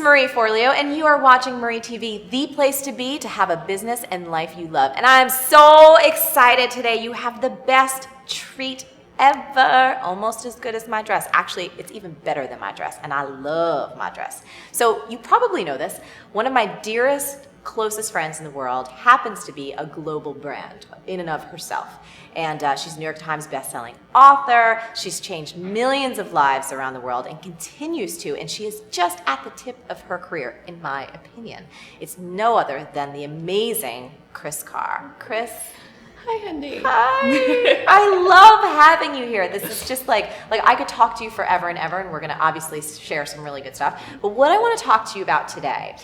Marie Forleo, and you are watching Marie TV, the place to be to have a business and life you love. And I'm so excited today. You have the best treat ever, almost as good as my dress. Actually, it's even better than my dress, and I love my dress. So you probably know this. One of my dearest, closest friends in the world happens to be a global brand in and of herself. And she's a New York Times bestselling author. She's changed millions of lives around the world and continues to, and she is just at the tip of her career, in my opinion. It's no other than the amazing Kris Carr. Kriss. Hi, Andy. Hi. I love having you here. This is just like I could talk to you forever and ever, and we're going to obviously share some really good stuff. But what I want to talk to you about today,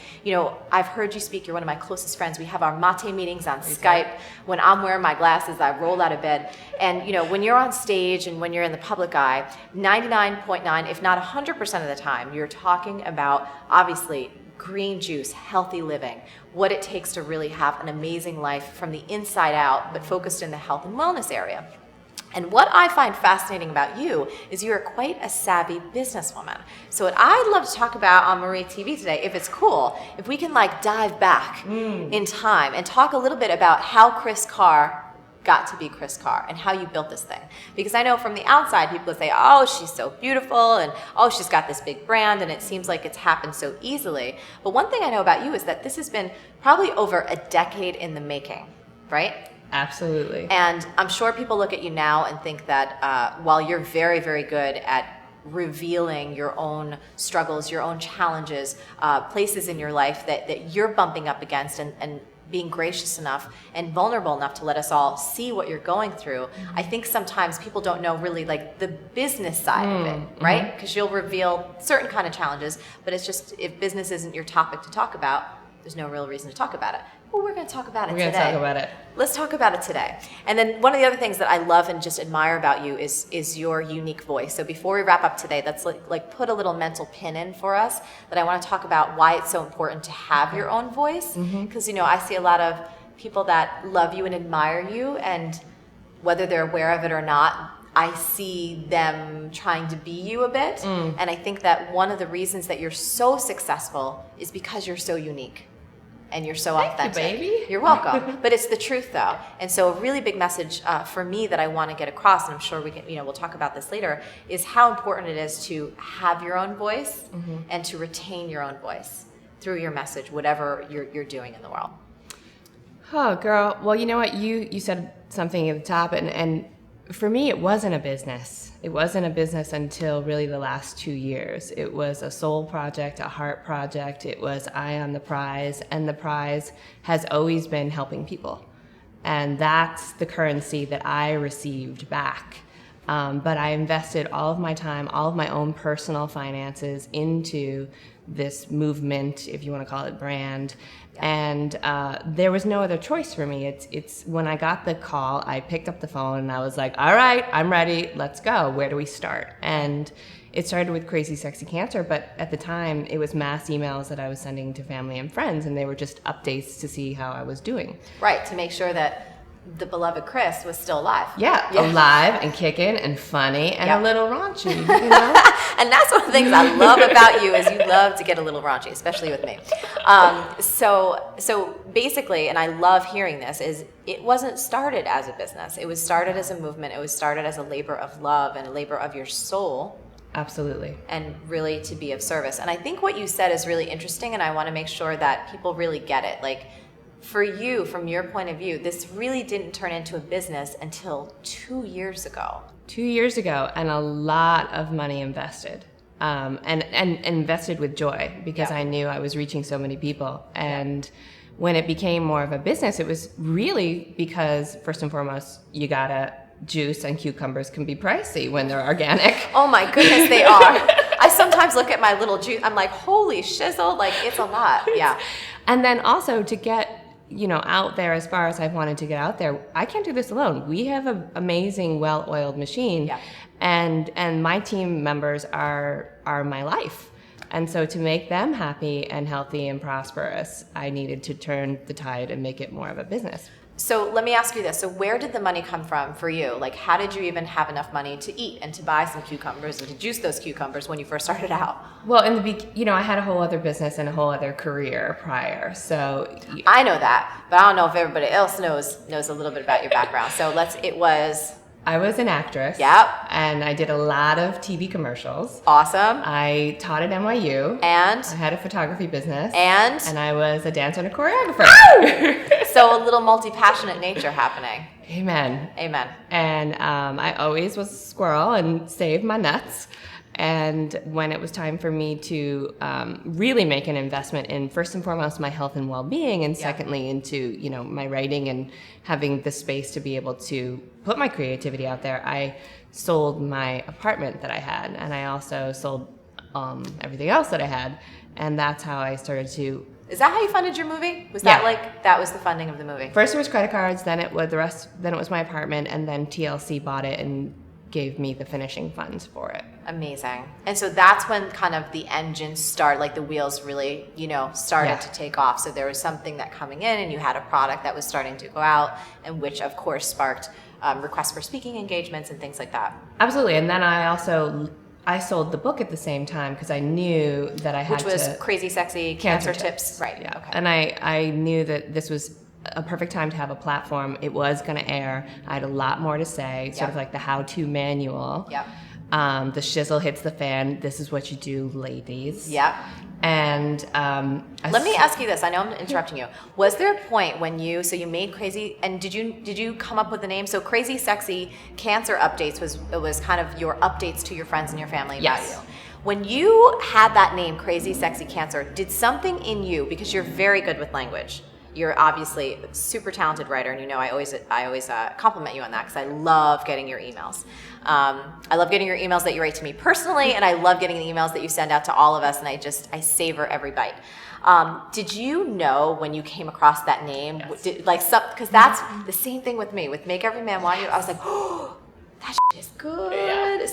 I've heard you speak. You're one of my closest friends. We have our mate meetings on Skype. When I'm wearing my glasses, I roll out of bed. And, when you're on stage and when you're in the public eye, 99.9, if not 100% of the time, you're talking about, obviously, green juice, healthy living, what it takes to really have an amazing life from the inside out, but focused in the health and wellness area. And what I find fascinating about you is you're quite a savvy businesswoman. So what I'd love to talk about on Marie TV today, if it's cool, if we can dive back in time and talk a little bit about how Kris Carr got to be Kris Carr and how you built this thing. Because I know from the outside, people say, oh, she's so beautiful, and oh, she's got this big brand, and it seems like it's happened so easily. But one thing I know about you is that this has been probably over a decade in the making, right? Absolutely. And I'm sure people look at you now and think that while you're very, very good at revealing your own struggles, your own challenges, places in your life that you're bumping up against and being gracious enough and vulnerable enough to let us all see what you're going through. I think sometimes people don't know really the business side of it, right? Because you'll reveal certain kind of challenges, but it's just, if business isn't your topic to talk about, there's no real reason to talk about it. Well, we're going to talk about it today. We're going to talk about it. Let's talk about it today. And then one of the other things that I love and just admire about you is your unique voice. So before we wrap up today, let's put a little mental pin in for us that I want to talk about why it's so important to have your own voice. Because, I see a lot of people that love you and admire you, and whether they're aware of it or not, I see them trying to be you a bit. And I think that one of the reasons that you're so successful is because you're so unique. And you're so authentic. Thank you, baby. You're welcome. But it's the truth, though. And so a really big message for me that I want to get across, and I'm sure we can, we'll talk about this later, is how important it is to have your own voice and to retain your own voice through your message, whatever you're doing in the world. Oh, girl. Well, you know what? You said something at the top, and for me, it wasn't a business. It wasn't a business until really the last 2 years. It was a soul project, a heart project. It was eye on the prize, and the prize has always been helping people. And that's the currency that I received back. But I invested all of my time, all of my own personal finances into this movement, if you want to call it brand. And there was no other choice for me. It's when I got the call, I picked up the phone and I was like, all right, I'm ready. Let's go. Where do we start? And it started with Crazy Sexy Cancer, but at the time it was mass emails that I was sending to family and friends, and they were just updates to see how I was doing. Right, to make sure that the beloved Kriss was still alive. Yeah, alive and kicking and funny and a little raunchy, And that's one of the things I love about you is you love to get a little raunchy, especially with me. So basically, and I love hearing this, is it wasn't started as a business. It was started as a movement. It was started as a labor of love and a labor of your soul. Absolutely. And really to be of service. And I think what you said is really interesting, and I want to make sure that people really get it. For you, from your point of view, this really didn't turn into a business until 2 years ago. 2 years ago, and a lot of money invested. And invested with joy, because I knew I was reaching so many people. And when it became more of a business, it was really because, first and foremost, you gotta juice, and cucumbers can be pricey when they're organic. Oh my goodness, they are. I sometimes look at my little juice, I'm like, holy shizzle, it's a lot. Yeah. And then also to get out there as far as I've wanted to get out there, I can't do this alone. We have an amazing, well-oiled machine, and my team members are my life. And so to make them happy and healthy and prosperous, I needed to turn the tide and make it more of a business. So let me ask you this. So where did the money come from for you? Like, how did you even have enough money to eat and to buy some cucumbers and to juice those cucumbers when you first started out? Well, I had a whole other business and a whole other career prior. So I know that, but I don't know if everybody else knows a little bit about your background. So I was an actress. Yep. And I did a lot of TV commercials. Awesome. I taught at NYU. And? I had a photography business. And I was a dancer and a choreographer. So a little multi-passionate nature happening. Amen. Amen. And I always was a squirrel and saved my nuts. And when it was time for me to really make an investment in, first and foremost, my health and well-being, and secondly into my writing and having the space to be able to put my creativity out there, I sold my apartment that I had, and I also sold everything else that I had, and that's how I started to. Is that how you funded your movie? Was that was the funding of the movie? First it was credit cards, then it was my apartment, and then TLC bought it and gave me the finishing funds for it. Amazing. And so that's when kind of the engine like the wheels really, started to take off. So there was something that coming in and you had a product that was starting to go out, and which of course sparked requests for speaking engagements and things like that. Absolutely. And then I sold the book at the same time because I knew that I had Which was Crazy Sexy Cancer Tips. Right. Yeah. Okay. And I knew that this was a perfect time to have a platform. It was going to air. I had a lot more to say, sort of like the how-to manual. Yep. The shizzle hits the fan. This is what you do, ladies. Yep. And let me ask you this. I know I'm interrupting you. Was there a point when you made Crazy, and did you come up with a name? So Crazy Sexy Cancer Updates was kind of your updates to your friends and your family about you. When you had that name, Crazy Sexy Cancer, did something in you, because you're very good with language, you're obviously a super talented writer, and I always compliment you on that because I love getting your emails. I love getting your emails that you write to me personally, and I love getting the emails that you send out to all of us, and I savor every bite. Did you know when you came across that name, because that's the same thing with me, with Make Every Man Want You, I was like, oh, that shit is good. Yeah.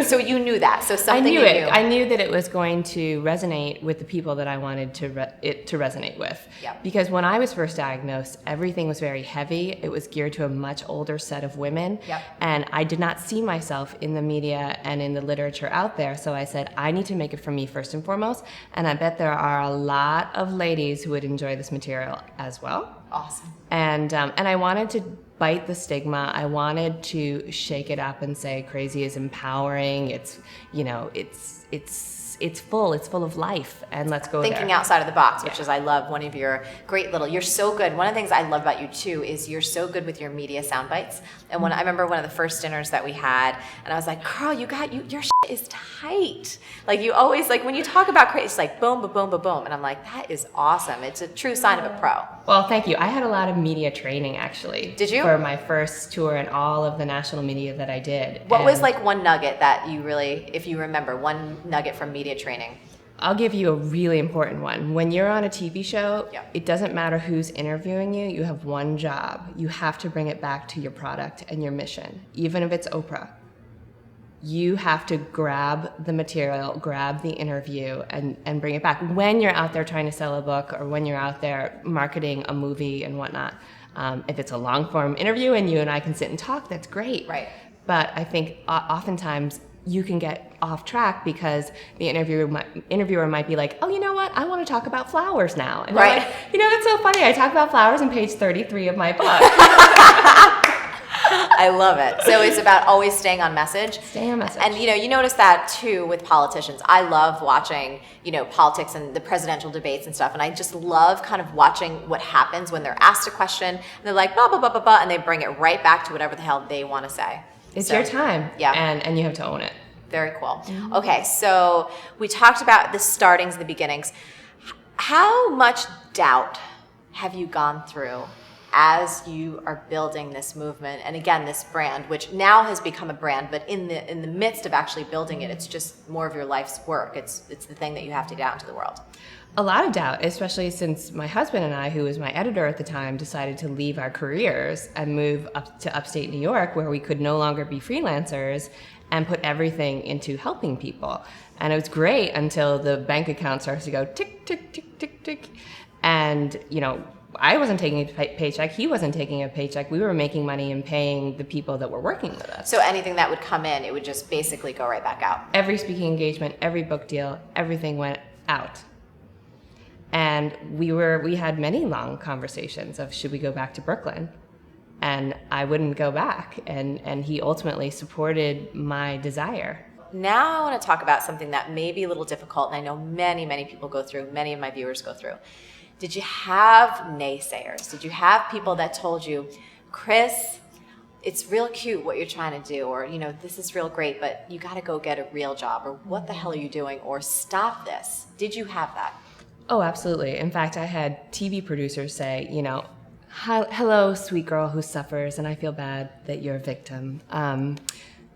So you knew that. So something I knew you it. knew. I knew that it was going to resonate with the people that I wanted it to resonate with. Yep. Because when I was first diagnosed, everything was very heavy. It was geared to a much older set of women. Yep. And I did not see myself in the media and in the literature out there. So I said, I need to make it for me first and foremost. And I bet there are a lot of ladies who would enjoy this material as well. Awesome. And I wanted to bite the stigma. I wanted to shake it up and say crazy is empowering. It's full of life, and let's go Thinking there. outside of the box, which is, I love one of your you're so good. One of the things I love about you too is you're so good with your media sound bites. And I remember one of the first dinners that we had, and I was like, Carl, your shit is tight. Like you always, like when you talk about crazy, it's like boom, boom, boom, boom, boom. And I'm like, that is awesome. It's a true sign of a pro. Well, thank you. I had a lot of media training actually. Did you? For my first tour and all of the national media that I did. What was like one nugget that you really, if you remember, one nugget from media training? I'll give you a really important one. When you're on a TV show, Yep. It doesn't matter who's interviewing you. You have one job. You have to bring it back to your product and your mission, even if it's Oprah. You have to grab the material, grab the interview, and bring it back. When you're out there trying to sell a book, or when you're out there marketing a movie and whatnot, if it's a long-form interview and you and I can sit and talk, that's great. Right. But I think oftentimes you can get off track because the interviewer might be like, oh, you know what? I want to talk about flowers now. And right. I'm like, that's so funny. I talk about flowers on page 33 of my book. I love it. So it's about always staying on message. Staying on message. And you notice that too with politicians. I love watching, politics and the presidential debates and stuff. And I just love kind of watching what happens when they're asked a question and they're like, blah, blah, blah, blah, blah, and they bring it right back to whatever the hell they want to say. It's your time. Yeah. And you have to own it. Very cool. Mm-hmm. Okay, so we talked about the startings, the beginnings. How much doubt have you gone through as you are building this movement, and again, this brand, which now has become a brand, but in the midst of actually building it, it's just more of your life's work. It's the thing that you have to get out into the world. A lot of doubt, especially since my husband and I, who was my editor at the time, decided to leave our careers and move up to upstate New York, where we could no longer be freelancers, and put everything into helping people. And it was great until the bank account starts to go tick, tick, tick, tick, tick. And, I wasn't taking a paycheck. He wasn't taking a paycheck. We were making money and paying the people that were working with us. So anything that would come in, it would just basically go right back out. Every speaking engagement, every book deal, everything went out. And we had many long conversations of should we go back to Brooklyn? And I wouldn't go back. And he ultimately supported my desire. Now I want to talk about something that may be a little difficult, and I know many, many people go through, many of my viewers go through. Did you have naysayers? Did you have people that told you, Kriss, it's real cute what you're trying to do, or, this is real great, but you got to go get a real job, or what the hell are you doing, or stop this? Did you have that? Oh, absolutely. In fact, I had TV producers say, hello, sweet girl who suffers, and I feel bad that you're a victim.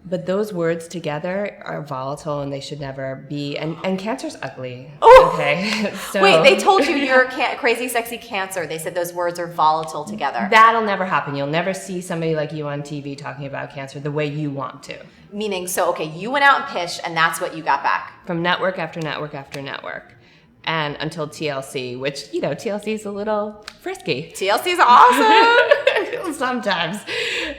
But those words together are volatile and they should never be. And cancer's ugly. Oh. Okay. So, wait, they told you you're crazy, sexy cancer. They said those words are volatile together. That'll never happen. You'll never see somebody like you on TV talking about cancer the way you want to. Meaning, you went out and pitched, and that's what you got back. From network after network after network. And until TLC, which, TLC is a little frisky. TLC is awesome. Sometimes.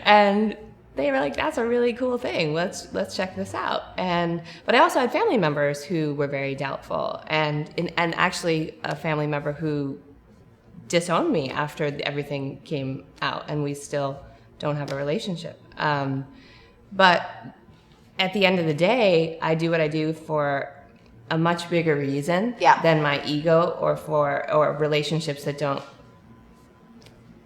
And they were like, that's a really cool thing. Let's check this out. But I also had family members who were very doubtful, and actually a family member who disowned me after everything came out, and we still don't have a relationship. But at the end of the day, I do what I do for a much bigger reason than my ego or relationships that don't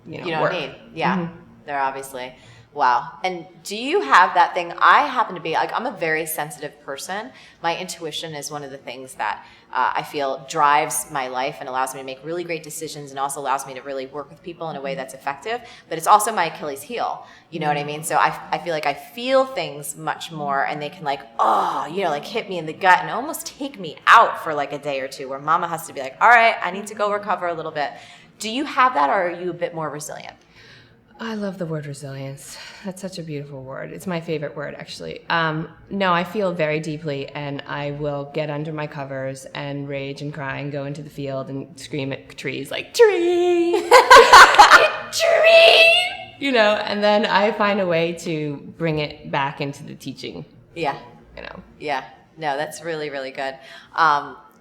don't work. need. Yeah, they're obviously. Wow. And do you have that thing? I happen to be, I'm a very sensitive person. My intuition is one of the things that I feel drives my life and allows me to make really great decisions, and also allows me to really work with people in a way that's effective. But it's also my Achilles heel. You know what I mean? So I feel like I feel things much more, and they can hit me in the gut and almost take me out for like a day or two, where mama has to be like, all right, I need to go recover a little bit. Do you have that, or are you a bit more resilient? I love the word resilience. That's such a beautiful word. It's my favorite word, actually. No, I feel very deeply, and I will get under my covers and rage and cry and go into the field and scream at trees like, tree! Tree! And then I find a way to bring it back into the teaching. Yeah. Yeah. No, that's really, really good.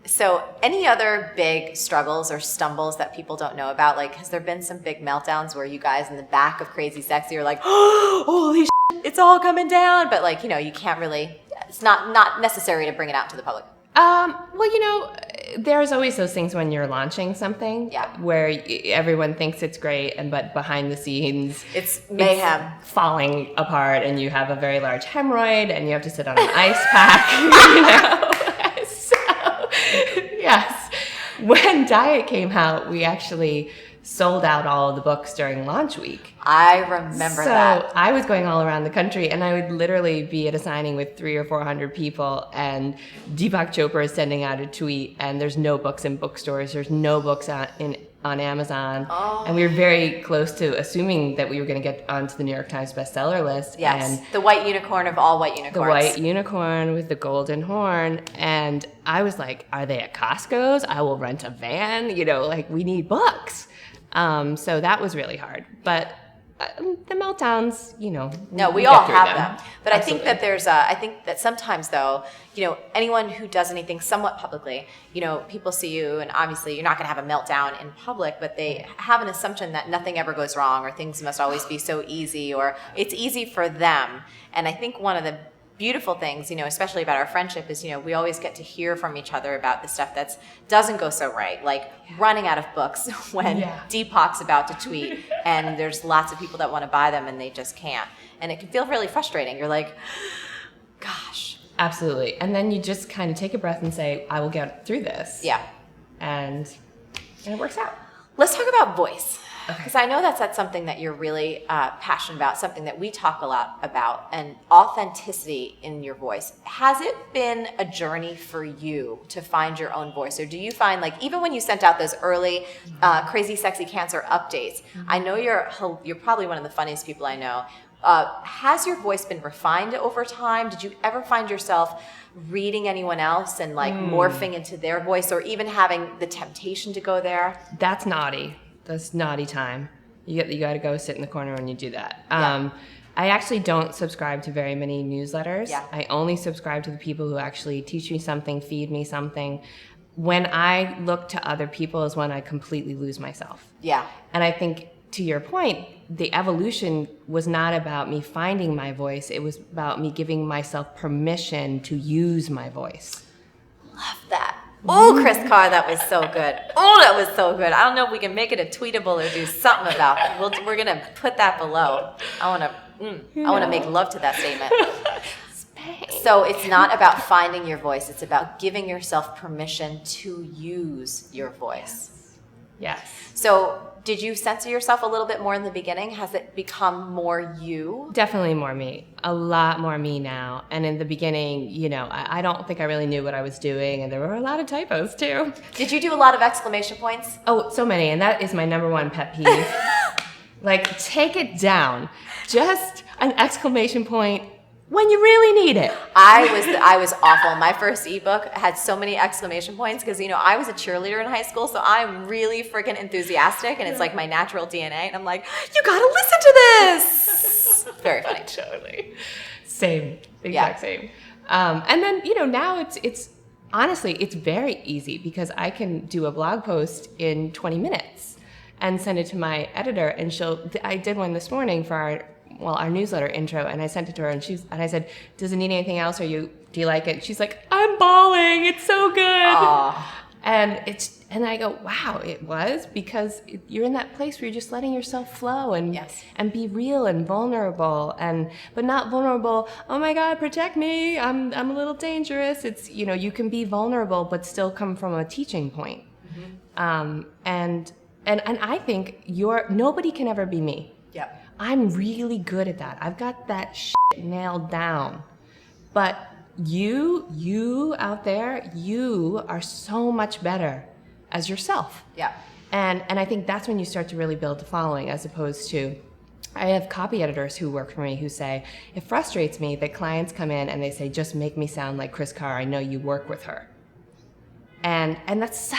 So any other big struggles or stumbles that people don't know about? Like, has there been some big meltdowns where you guys in the back of Crazy Sexy are like, oh, holy shit, it's all coming down? But you can't really, it's not necessary to bring it out to the public. There's always those things when you're launching something where everyone thinks it's great, but behind the scenes, it's mayhem. It's falling apart, and you have a very large hemorrhoid, and you have to sit on an ice pack, Yes. When Diet came out, we actually sold out all of the books during launch week. I remember that. So I was going all around the country, and I would literally be at a signing with 300 or 400 people, and Deepak Chopra is sending out a tweet, and there's no books in bookstores. There's no books on Amazon. Oh. And we were very close to assuming that we were going to get onto the New York Times bestseller list. Yes, and the white unicorn of all white unicorns. The white unicorn with the golden horn. And I was like, are they at Costco's? I will rent a van. We need books. So that was really hard. But the meltdowns, No, we all have them. But Absolutely. I think that sometimes though, anyone who does anything somewhat publicly, people see you, and obviously you're not going to have a meltdown in public, but they have an assumption that nothing ever goes wrong, or things must always be so easy, or it's easy for them. And I think one of the beautiful things, especially about our friendship, is, we always get to hear from each other about the stuff that doesn't go so right, like running out of books when Deepak's about to tweet, and there's lots of people that want to buy them and they just can't. And it can feel really frustrating. You're like, gosh. Absolutely. And then you just kind of take a breath and say, I will get through this. Yeah. And it works out. Let's talk about voice. Because Okay. I know that's something that you're really passionate about, something that we talk a lot about, and authenticity in your voice. Has it been a journey for you to find your own voice? Or do you find, even when you sent out those early Crazy Sexy Cancer updates, I know you're probably one of the funniest people I know. Has your voice been refined over time? Did you ever find yourself reading anyone else and morphing into their voice, or even having the temptation to go there? That's naughty. that's naughty time. You got to go sit in the corner when you do that. Yeah. I actually don't subscribe to very many newsletters. Yeah. I only subscribe to the people who actually teach me something, feed me something. When I look to other people is when I completely lose myself. Yeah. And I think, to your point, the evolution was not about me finding my voice. It was about me giving myself permission to use my voice. Love that. Oh, Kris Carr, that was so good. Oh, that was so good. I don't know if we can make it a tweetable or do something about it. We're gonna put that below. I wanna make love to that statement. So it's not about finding your voice. It's about giving yourself permission to use your voice. Yes. So did you censor yourself a little bit more in the beginning? Has it become more you? Definitely more me. A lot more me now. And in the beginning, I don't think I really knew what I was doing, and there were a lot of typos too. Did you do a lot of exclamation points? Oh, so many, and that is my number one pet peeve. Like, take it down. Just an exclamation point when you really need it. I was awful. My first ebook had so many exclamation points because, I was a cheerleader in high school, so I'm really freaking enthusiastic, and it's like my natural DNA, and I'm like, you gotta listen to this. Very funny. Totally. Same. Exact same. And then, now it's honestly, it's very easy because I can do a blog post in 20 minutes and send it to my editor, and I did one this morning for our newsletter intro, and I sent it to her, and I said, does it need anything else, or do you like it? She's like, I'm bawling, it's so good. Aww. And I go, wow, it was, because you're in that place where you're just letting yourself flow and be real and vulnerable, but not vulnerable, oh my God, protect me, I'm a little dangerous. It's, you can be vulnerable but still come from a teaching point. Mm-hmm. And I think nobody can ever be me. Yep. I'm really good at that. I've got that shit nailed down. But you out there, you are so much better as yourself. Yeah. And I think that's when you start to really build a following, as opposed to, I have copy editors who work for me who say, it frustrates me that clients come in and they say, just make me sound like Kris Carr. I know you work with her. And that's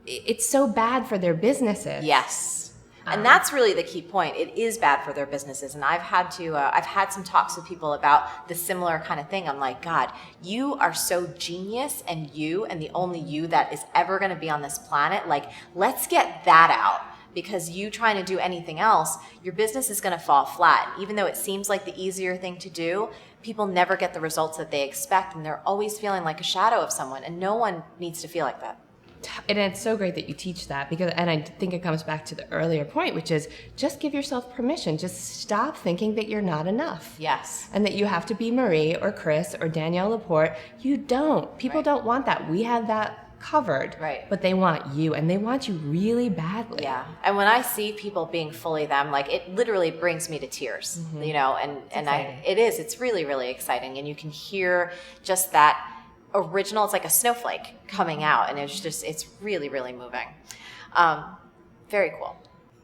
it's so bad for their businesses. Yes. And that's really the key point. It is bad for their businesses. And I've had some talks with people about the similar kind of thing. I'm like, God, you are so genius, and the only you that is ever going to be on this planet. Like, let's get that out, because you trying to do anything else, your business is going to fall flat. Even though it seems like the easier thing to do, people never get the results that they expect, and they're always feeling like a shadow of someone, and no one needs to feel like that. And it's so great that you teach that, and I think it comes back to the earlier point, which is just give yourself permission. Just stop thinking that you're not enough. Yes. And that you have to be Marie or Kriss or Danielle Laporte. You don't. People don't want that. We have that covered. Right. But they want you, and they want you really badly. Yeah. And when I see people being fully them, like, it literally brings me to tears, it's really, really exciting. And you can hear just that original, it's like a snowflake coming out, and it's really, really moving. Very cool.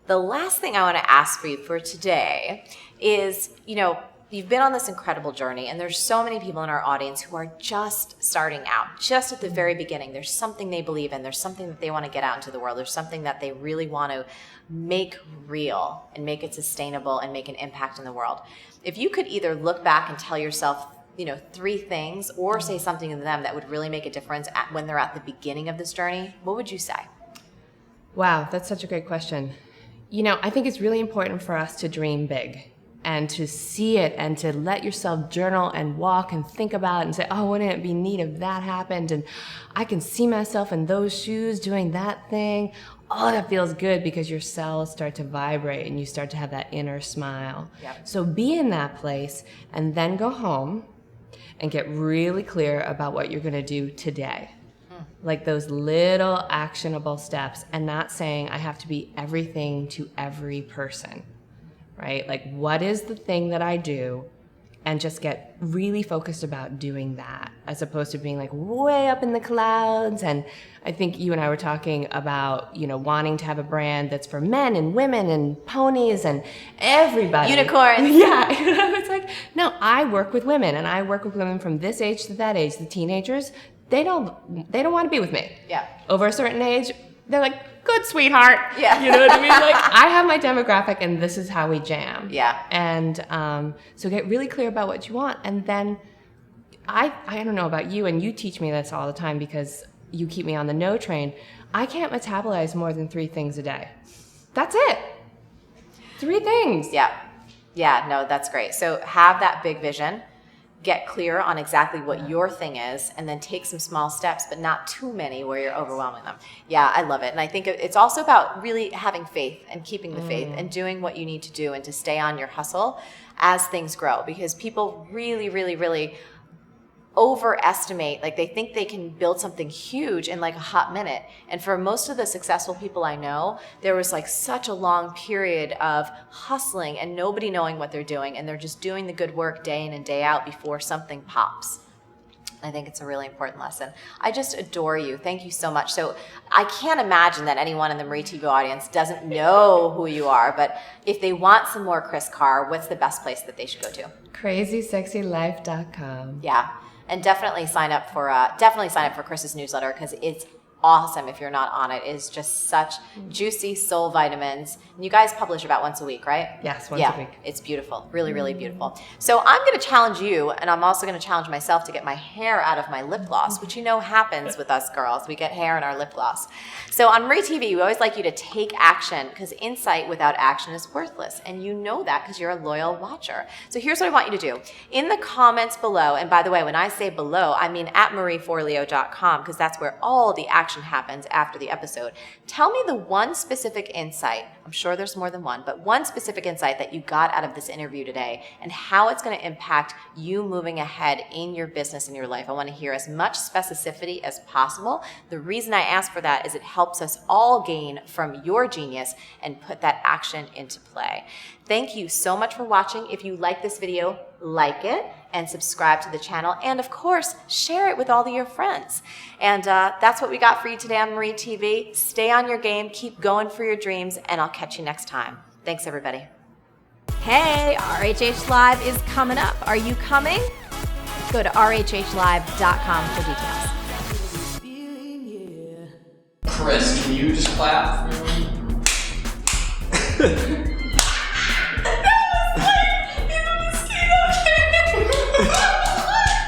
The last thing I want to ask for you for today is, you've been on this incredible journey, and there's so many people in our audience who are just starting out, just at the very beginning. There's something they believe in. There's something that they want to get out into the world. There's something that they really want to make real and make it sustainable and make an impact in the world. If you could either look back and tell yourself, 3 things, or say something to them that would really make a difference when they're at the beginning of this journey, what would you say? Wow, that's such a great question. I think it's really important for us to dream big and to see it and to let yourself journal and walk and think about it and say, oh, wouldn't it be neat if that happened? And I can see myself in those shoes doing that thing. Oh, that feels good, because your cells start to vibrate and you start to have that inner smile. Yep. So be in that place and then go home and get really clear about what you're going to do today. Like those little actionable steps, and not saying I have to be everything to every person, right? Like, what is the thing that I do, and just get really focused about doing that, as opposed to being like way up in the clouds. And I think you and I were talking about, wanting to have a brand that's for men and women and ponies and everybody. Unicorns. Yeah. It's like, no, I work with women, and I work with women from this age to that age. The teenagers, they don't want to be with me. Yeah. Over a certain age, they're like, good sweetheart. Yeah. You know what I mean? Like, I have my demographic and this is how we jam. Yeah. And so get really clear about what you want. And then I don't know about you, and you teach me this all the time because you keep me on the no train. I can't metabolize more than 3 things a day. That's it. 3 things. Yeah. Yeah, no, that's great. So have that big vision, get clear on exactly what your thing is, and then take some small steps, but not too many where you're overwhelming them. Yeah, I love it. And I think it's also about really having faith and keeping the faith and doing what you need to do and to stay on your hustle as things grow, because people really, really, really overestimate, like they think they can build something huge in like a hot minute. And for most of the successful people I know, there was like such a long period of hustling and nobody knowing what they're doing, and they're just doing the good work day in and day out before something pops. I think it's a really important lesson. I just adore you. Thank you so much. So I can't imagine that anyone in the Marie TV audience doesn't know who you are, but if they want some more Kris Carr, what's the best place that they should go to? CrazySexyLife.com. Yeah. And definitely sign up for Kriss's newsletter, because it's awesome if you're not on it. It is just such juicy soul vitamins. And you guys publish about once a week, right? Yes, once a week. It's beautiful. Really, really beautiful. So I'm going to challenge you, and I'm also going to challenge myself to get my hair out of my lip gloss, which you know happens with us girls. We get hair in our lip gloss. So on Marie TV, we always like you to take action, because insight without action is worthless. And you know that because you're a loyal watcher. So here's what I want you to do. In the comments below, and by the way, when I say below, I mean at marieforleo.com, because that's where all the action happens after the episode. Tell me the one specific insight, I'm sure there's more than one, but one specific insight that you got out of this interview today, and how it's going to impact you moving ahead in your business and your life. I want to hear as much specificity as possible. The reason I ask for that is it helps us all gain from your genius and put that action into play. Thank you so much for watching. If you like this video, like it and subscribe to the channel. And of course, share it with all of your friends. And that's what we got for you today on Marie TV. Stay on your game, keep going for your dreams, and I'll catch you next time. Thanks, everybody. Hey, RHH Live is coming up. Are you coming? Go to rhhlive.com for details. Kriss, can you just clap?